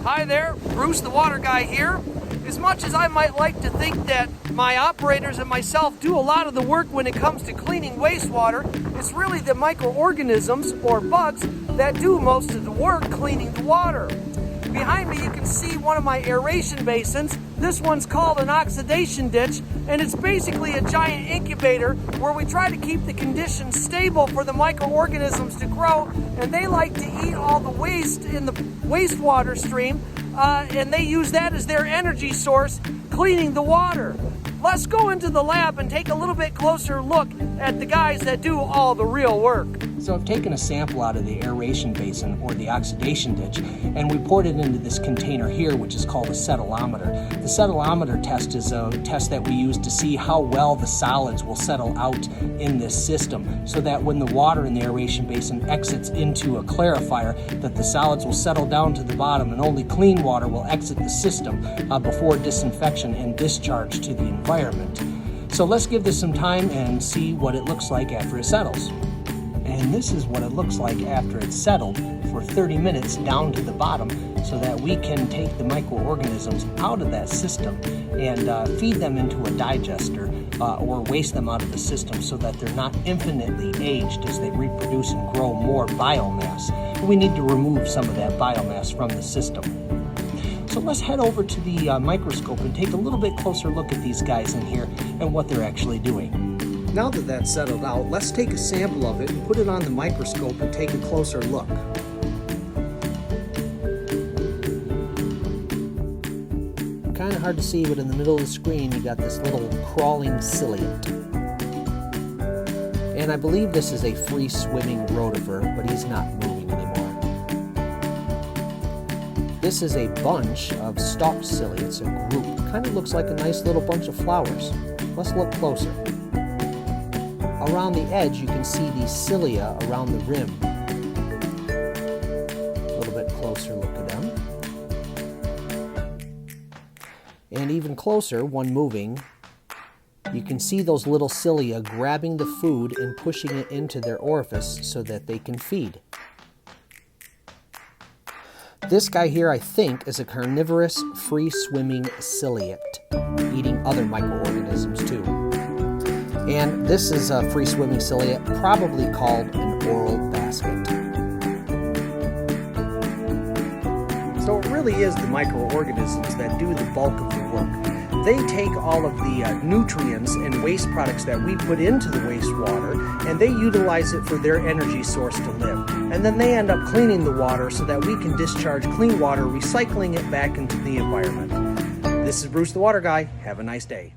Hi there, Bruce the Water Guy here. As much as I might like to think that my operators and myself do a lot of the work when it comes to cleaning wastewater, it's really the microorganisms or bugs that do most of the work cleaning the water. Behind me you can see one of my aeration basins. This one's called an oxidation ditch, and it's basically a giant incubator where we try to keep the conditions stable for the microorganisms to grow, and they like to eat all the waste in the wastewater stream, and they use that as their energy source, cleaning the water. Let's go into the lab and take a little bit closer look at the guys that do all the real work. So I've taken a sample out of the aeration basin or the oxidation ditch, and we poured it into this container here, which is called a settleometer. The settleometer test is a test that we use to see how well the solids will settle out in this system, so that when the water in the aeration basin exits into a clarifier, that the solids will settle down to the bottom and only clean water will exit the system before disinfection and discharge to the environment. So let's give this some time and see what it looks like after it settles. And this is what it looks like after it's settled for 30 minutes down to the bottom, so that we can take the microorganisms out of that system and feed them into a digester or waste them out of the system so that they're not infinitely aged as they reproduce and grow more biomass. We need to remove some of that biomass from the system. So let's head over to the microscope and take a little bit closer look at these guys in here and what they're actually doing. Now that that's settled out, let's take a sample of it and put it on the microscope and take a closer look. Kind of hard to see, but in the middle of the screen you got this little crawling ciliate. And I believe this is a free-swimming rotifer, but he's not moving anymore. This is a bunch of stalked ciliates, a group. Kind of looks like a nice little bunch of flowers. Let's look closer. Around the edge, you can see these cilia around the rim. A little bit closer look at them. And even closer, one moving, you can see those little cilia grabbing the food and pushing it into their orifice so that they can feed. This guy here, I think, is a carnivorous, free-swimming ciliate, eating other microorganisms too. And this is a free-swimming ciliate, probably called an oral basket. So it really is the microorganisms that do the bulk of the work. They take all of the nutrients and waste products that we put into the wastewater, and they utilize it for their energy source to live. And then they end up cleaning the water so that we can discharge clean water, recycling it back into the environment. This is Bruce the Water Guy. Have a nice day.